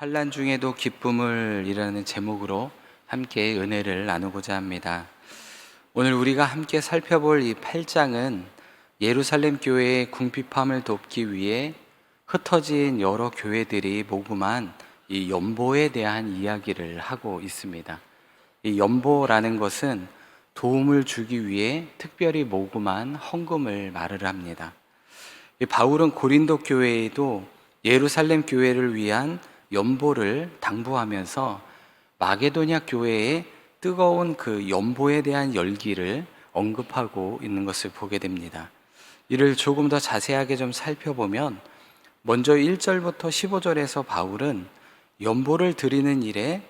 환난 중에도 기쁨을이라는 제목으로 함께 은혜를 나누고자 합니다. 오늘 우리가 함께 살펴볼 이 8장은 예루살렘 교회의 궁핍함을 돕기 위해 흩어진 여러 교회들이 모금한 이 연보에 대한 이야기를 하고 있습니다. 이 연보라는 것은 도움을 주기 위해 특별히 모금한 헌금을 말을 합니다. 이 바울은 고린도 교회에도 예루살렘 교회를 위한 연보를 당부하면서 마게도냐 교회의 뜨거운 그 연보에 대한 열기를 언급하고 있는 것을 보게 됩니다. 이를 조금 더 자세하게 좀 살펴보면 먼저 1절부터 15절에서 바울은 연보를 드리는 일에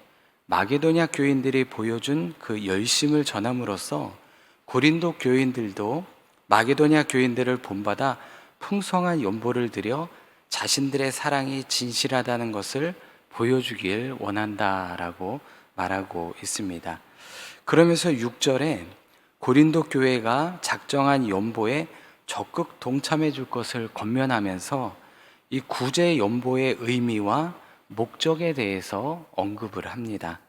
마게도냐 교인들이 보여준 그 열심을 전함으로써 고린도 교인들도 마게도냐 교인들을 본받아 풍성한 연보를 드려 자신들의 사랑이 진실하다는 것을 보여주길 원한다라고 말하고 있습니다. 그러면서 6절에 고린도 교회가 작정한 연보에 적극 동참해 줄 것을 권면하면서 이 구제 연보의 의미와 목적에 대해서 언급을 합니다.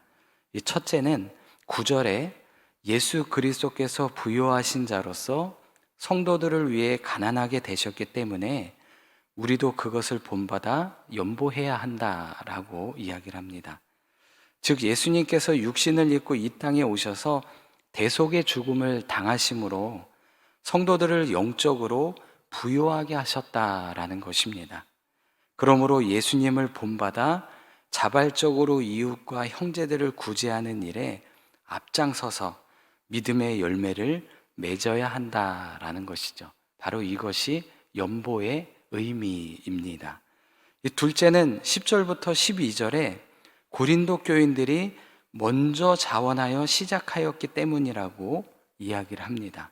이 첫째는 9절에 예수 그리스도께서 부요하신 자로서 성도들을 위해 가난하게 되셨기 때문에 우리도 그것을 본받아 연보해야 한다라고 이야기를 합니다. 즉 예수님께서 육신을 입고 이 땅에 오셔서 대속의 죽음을 당하심으로 성도들을 영적으로 부요하게 하셨다라는 것입니다. 그러므로 예수님을 본받아 자발적으로 이웃과 형제들을 구제하는 일에 앞장서서 믿음의 열매를 맺어야 한다라는 것이죠. 바로 이것이 연보의 의미입니다. 둘째는 10절부터 12절에 고린도 교인들이 먼저 자원하여 시작하였기 때문이라고 이야기를 합니다.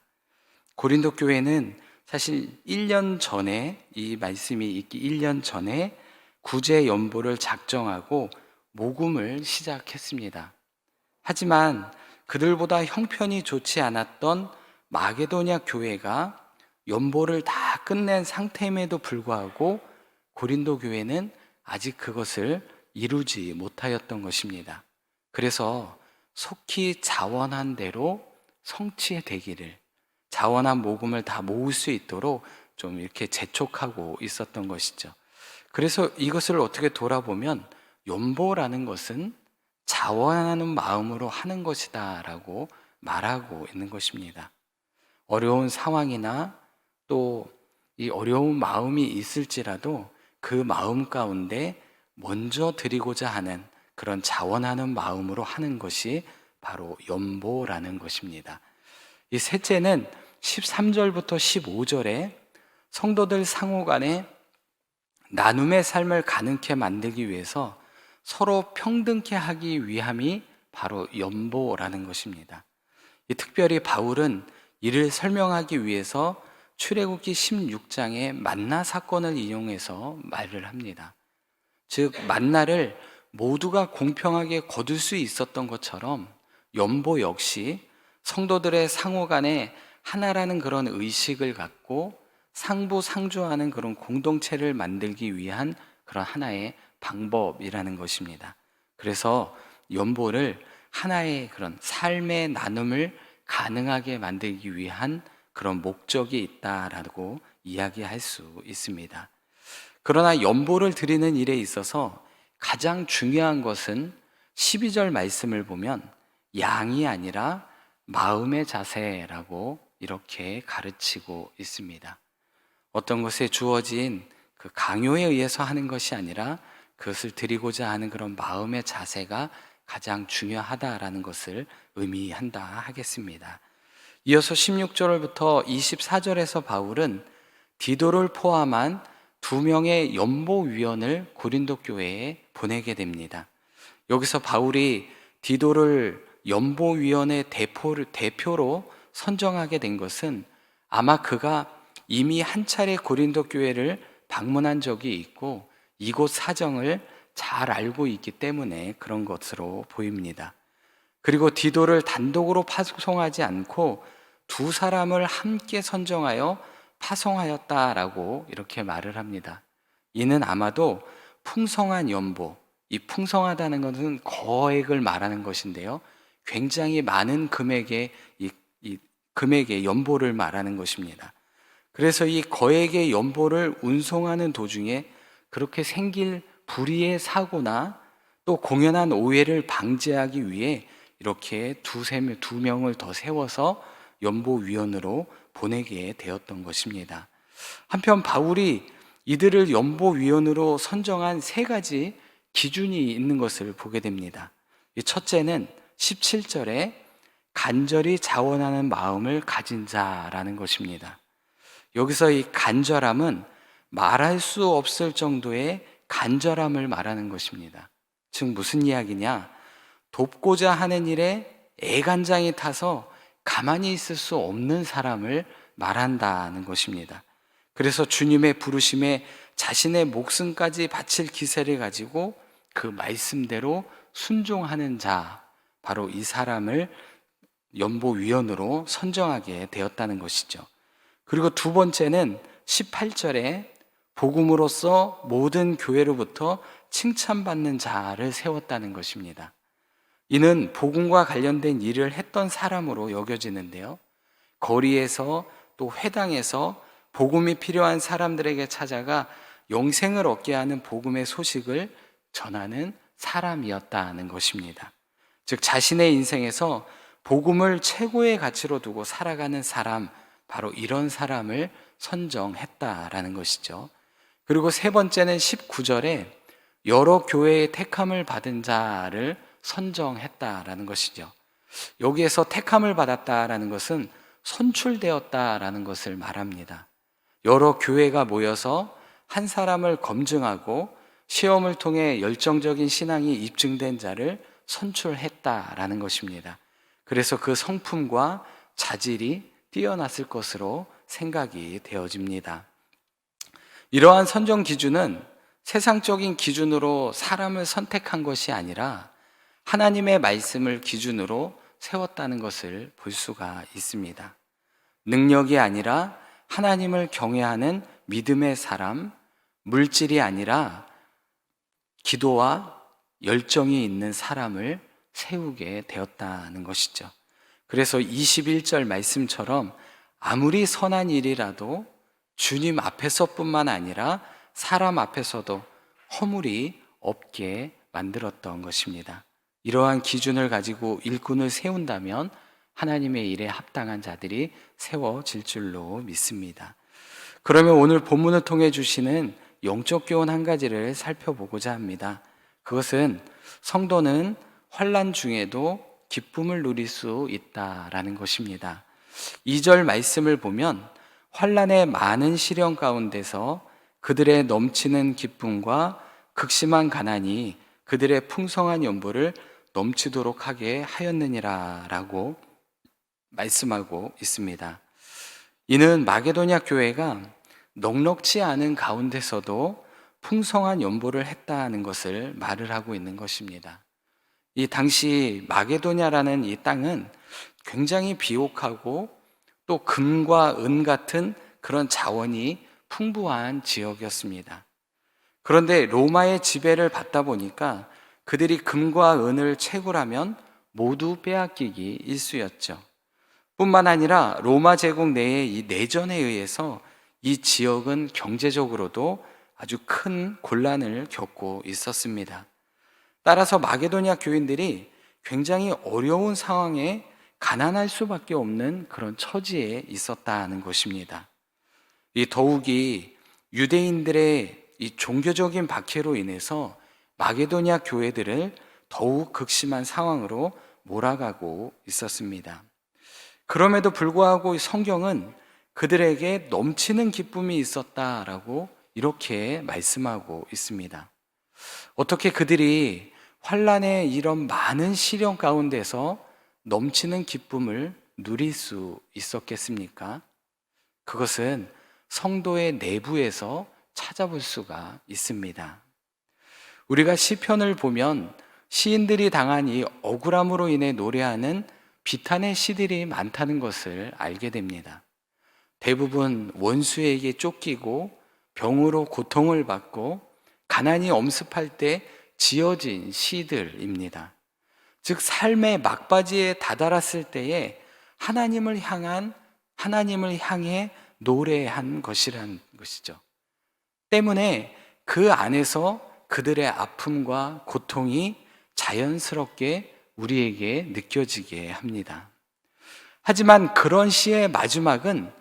고린도 교회는 사실 1년 전에 이 말씀이 있기 1년 전에 구제 연보를 작정하고 모금을 시작했습니다. 하지만 그들보다 형편이 좋지 않았던 마게도냐 교회가 연보를 다 끝낸 상태임에도 불구하고 고린도 교회는 아직 그것을 이루지 못하였던 것입니다. 그래서 속히 자원한 대로 성취되기를, 자원한 모금을 다 모을 수 있도록 좀 이렇게 재촉하고 있었던 것이죠. 그래서 이것을 어떻게 돌아보면 연보라는 것은 자원하는 마음으로 하는 것이다 라고 말하고 있는 것입니다. 어려운 상황이나 또 이 어려운 마음이 있을지라도 그 마음 가운데 먼저 드리고자 하는 그런 자원하는 마음으로 하는 것이 바로 연보라는 것입니다. 이 셋째는 13절부터 15절에 성도들 상호 간에 나눔의 삶을 가능케 만들기 위해서 서로 평등케 하기 위함이 바로 연보라는 것입니다. 특별히 바울은 이를 설명하기 위해서 출애굽기 16장의 만나 사건을 인용해서 말을 합니다. 즉 만나를 모두가 공평하게 거둘 수 있었던 것처럼 연보 역시 성도들의 상호 간에 하나라는 그런 의식을 갖고 상부상조하는 그런 공동체를 만들기 위한 그런 하나의 방법이라는 것입니다. 그래서 연보를 하나의 그런 삶의 나눔을 가능하게 만들기 위한 그런 목적이 있다라고 이야기할 수 있습니다. 그러나 연보를 드리는 일에 있어서 가장 중요한 것은 12절 말씀을 보면 양이 아니라 마음의 자세라고 이렇게 가르치고 있습니다. 어떤 것에 주어진 그 강요에 의해서 하는 것이 아니라 그것을 드리고자 하는 그런 마음의 자세가 가장 중요하다라는 것을 의미한다 하겠습니다. 이어서 16절부터 24절에서 바울은 디도를 포함한 2명의 연보위원을 고린도 교회에 보내게 됩니다. 여기서 바울이 디도를 연보위원의 대표로 선정하게 된 것은 아마 그가 이미 한 차례 고린도 교회를 방문한 적이 있고 이곳 사정을 잘 알고 있기 때문에 그런 것으로 보입니다. 그리고 디도를 단독으로 파송하지 않고 두 사람을 함께 선정하여 파송하였다라고 이렇게 말을 합니다. 이는 아마도 풍성한 연보, 이 풍성하다는 것은 거액을 말하는 것인데요. 굉장히 많은 이 금액의 연보를 말하는 것입니다. 그래서 이 거액의 연보를 운송하는 도중에 그렇게 생길 불의의 사고나 또 공연한 오해를 방지하기 위해 이렇게 두 명을 더 세워서 연보위원으로 보내게 되었던 것입니다. 한편 바울이 이들을 연보위원으로 선정한 세 가지 기준이 있는 것을 보게 됩니다. 첫째는 17절에 간절히 자원하는 마음을 가진 자라는 것입니다. 여기서 이 간절함은 말할 수 없을 정도의 간절함을 말하는 것입니다. 즉 무슨 이야기냐? 돕고자 하는 일에 애간장이 타서 가만히 있을 수 없는 사람을 말한다는 것입니다. 그래서 주님의 부르심에 자신의 목숨까지 바칠 기세를 가지고 그 말씀대로 순종하는 자, 바로 이 사람을 연보위원으로 선정하게 되었다는 것이죠. 그리고 두 번째는 18절에 복음으로써 모든 교회로부터 칭찬받는 자를 세웠다는 것입니다. 이는 복음과 관련된 일을 했던 사람으로 여겨지는데요. 거리에서 또 회당에서 복음이 필요한 사람들에게 찾아가 영생을 얻게 하는 복음의 소식을 전하는 사람이었다는 것입니다. 즉 자신의 인생에서 복음을 최고의 가치로 두고 살아가는 사람, 바로 이런 사람을 선정했다라는 것이죠. 그리고 세 번째는 19절에 여러 교회의 택함을 받은 자를 선정했다라는 것이죠. 여기에서 택함을 받았다라는 것은 선출되었다라는 것을 말합니다. 여러 교회가 모여서 한 사람을 검증하고 시험을 통해 열정적인 신앙이 입증된 자를 선출했다라는 것입니다. 그래서 그 성품과 자질이 뛰어났을 것으로 생각이 되어집니다. 이러한 선정 기준은 세상적인 기준으로 사람을 선택한 것이 아니라 하나님의 말씀을 기준으로 세웠다는 것을 볼 수가 있습니다. 능력이 아니라 하나님을 경외하는 믿음의 사람, 물질이 아니라 기도와 열정이 있는 사람을 세우게 되었다는 것이죠. 그래서 21절 말씀처럼 아무리 선한 일이라도 주님 앞에서뿐만 아니라 사람 앞에서도 허물이 없게 만들었던 것입니다. 이러한 기준을 가지고 일꾼을 세운다면 하나님의 일에 합당한 자들이 세워질 줄로 믿습니다. 그러면 오늘 본문을 통해 주시는 영적 교훈 한 가지를 살펴보고자 합니다. 그것은 성도는 환난 중에도 기쁨을 누릴 수 있다라는 것입니다. 2절 말씀을 보면 환난의 많은 시련 가운데서 그들의 넘치는 기쁨과 극심한 가난이 그들의 풍성한 연보를 넘치도록 하게 하였느니라 라고 말씀하고 있습니다. 이는 마게도냐 교회가 넉넉지 않은 가운데서도 풍성한 연보를 했다는 것을 말을 하고 있는 것입니다. 이 당시 마게도냐라는 이 땅은 굉장히 비옥하고 또 금과 은 같은 그런 자원이 풍부한 지역이었습니다. 그런데 로마의 지배를 받다 보니까 그들이 금과 은을 채굴하면 모두 빼앗기기 일쑤였죠. 뿐만 아니라 로마 제국 내의 이 내전에 의해서 이 지역은 경제적으로도 아주 큰 곤란을 겪고 있었습니다. 따라서 마게도냐 교인들이 굉장히 어려운 상황에 가난할 수밖에 없는 그런 처지에 있었다는 것입니다. 이 더욱이 유대인들의 이 종교적인 박해로 인해서 마게도냐 교회들을 더욱 극심한 상황으로 몰아가고 있었습니다. 그럼에도 불구하고 성경은 그들에게 넘치는 기쁨이 있었다라고 이렇게 말씀하고 있습니다. 어떻게 그들이 환난의 이런 많은 시련 가운데서 넘치는 기쁨을 누릴 수 있었겠습니까? 그것은 성도의 내부에서 찾아볼 수가 있습니다. 우리가 시편을 보면 시인들이 당한 이 억울함으로 인해 노래하는 비탄의 시들이 많다는 것을 알게 됩니다. 대부분 원수에게 쫓기고 병으로 고통을 받고 가난이 엄습할 때 지어진 시들입니다. 즉 삶의 막바지에 다다랐을 때에 하나님을 향해 노래한 것이란 것이죠. 때문에 그 안에서 그들의 아픔과 고통이 자연스럽게 우리에게 느껴지게 합니다. 하지만 그런 시의 마지막은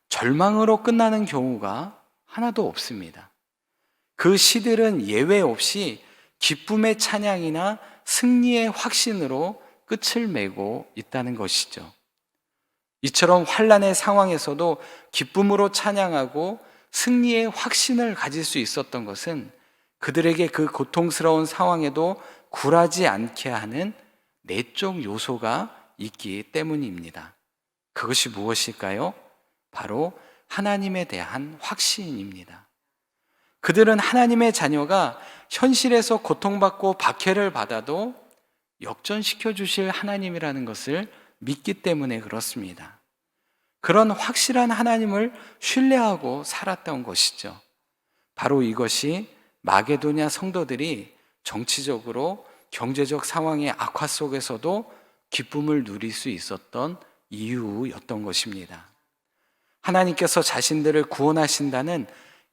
절망으로 끝나는 경우가 하나도 없습니다. 그 시들은 예외 없이 기쁨의 찬양이나 승리의 확신으로 끝을 맺고 있다는 것이죠. 이처럼 환난의 상황에서도 기쁨으로 찬양하고 승리의 확신을 가질 수 있었던 것은 그들에게 그 고통스러운 상황에도 굴하지 않게 하는 내적 요소가 있기 때문입니다. 그것이 무엇일까요? 바로 하나님에 대한 확신입니다. 그들은 하나님의 자녀가 현실에서 고통받고 박해를 받아도 역전시켜 주실 하나님이라는 것을 믿기 때문에 그렇습니다. 그런 확실한 하나님을 신뢰하고 살았던 것이죠. 바로 이것이 마게도냐 성도들이 정치적으로 경제적 상황의 악화 속에서도 기쁨을 누릴 수 있었던 이유였던 것입니다. 하나님께서 자신들을 구원하신다는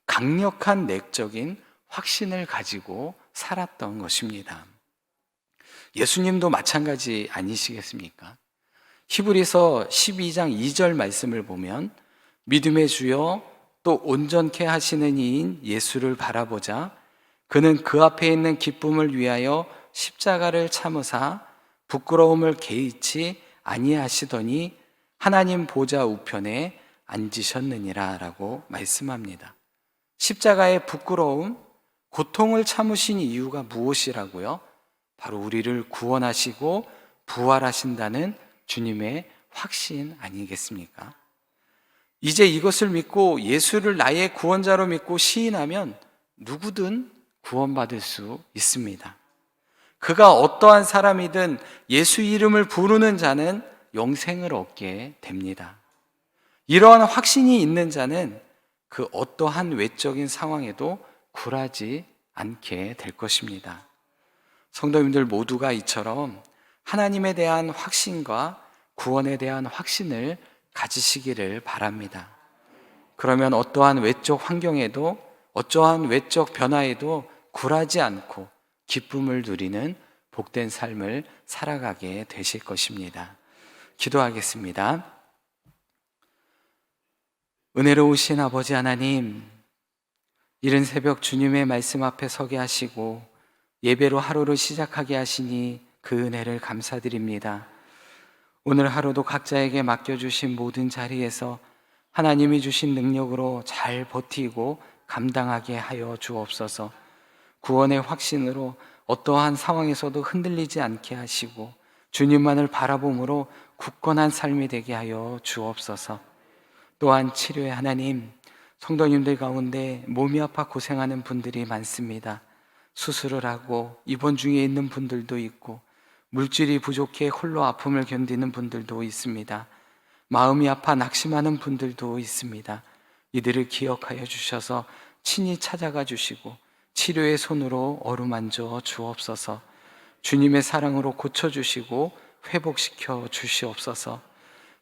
강력한 내적인 확신을 가지고 살았던 것입니다. 예수님도 마찬가지 아니시겠습니까? 히브리서 12장 2절 말씀을 보면 믿음의 주여 또 온전케 하시는 이인 예수를 바라보자 그는 그 앞에 있는 기쁨을 위하여 십자가를 참으사 부끄러움을 개의치 아니하시더니 하나님 보좌 우편에 앉으셨느니라 라고 말씀합니다. 십자가의 부끄러움, 고통을 참으신 이유가 무엇이라고요? 바로 우리를 구원하시고 부활하신다는 주님의 확신 아니겠습니까? 이제 이것을 믿고 예수를 나의 구원자로 믿고 시인하면 누구든 구원받을 수 있습니다. 그가 어떠한 사람이든 예수 이름을 부르는 자는 영생을 얻게 됩니다. 이러한 확신이 있는 자는 그 어떠한 외적인 상황에도 굴하지 않게 될 것입니다. 성도님들 모두가 이처럼 하나님에 대한 확신과 구원에 대한 확신을 가지시기를 바랍니다. 그러면 어떠한 외적 환경에도 어떠한 외적 변화에도 굴하지 않고 기쁨을 누리는 복된 삶을 살아가게 되실 것입니다. 기도하겠습니다. 은혜로우신 아버지 하나님, 이른 새벽 주님의 말씀 앞에 서게 하시고 예배로 하루를 시작하게 하시니 그 은혜를 감사드립니다. 오늘 하루도 각자에게 맡겨주신 모든 자리에서 하나님이 주신 능력으로 잘 버티고 감당하게 하여 주옵소서. 구원의 확신으로 어떠한 상황에서도 흔들리지 않게 하시고 주님만을 바라봄으로 굳건한 삶이 되게 하여 주옵소서. 또한 치료의 하나님, 성도님들 가운데 몸이 아파 고생하는 분들이 많습니다. 수술을 하고 입원 중에 있는 분들도 있고 물질이 부족해 홀로 아픔을 견디는 분들도 있습니다. 마음이 아파 낙심하는 분들도 있습니다. 이들을 기억하여 주셔서 친히 찾아가 주시고 치료의 손으로 어루만져 주옵소서. 주님의 사랑으로 고쳐주시고 회복시켜 주시옵소서.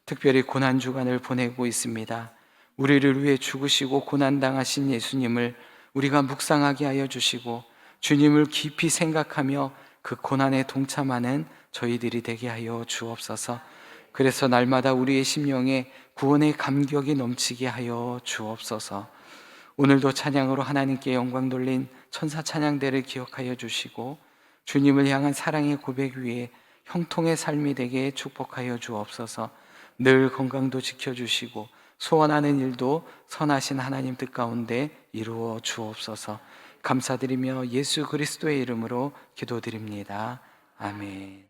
특별히 고난주간을 보내고 있습니다. 우리를 위해 죽으시고 고난당하신 예수님을 우리가 묵상하게 하여 주시고 주님을 깊이 생각하며 그 고난에 동참하는 저희들이 되게 하여 주옵소서. 그래서 날마다 우리의 심령에 구원의 감격이 넘치게 하여 주옵소서. 오늘도 찬양으로 하나님께 영광 돌린 천사 찬양대를 기억하여 주시고 주님을 향한 사랑의 고백 위에 형통의 삶이 되게 축복하여 주옵소서. 늘 건강도 지켜주시고 소원하는 일도 선하신 하나님 뜻 가운데 이루어 주옵소서. 감사드리며 예수 그리스도의 이름으로 기도드립니다. 아멘.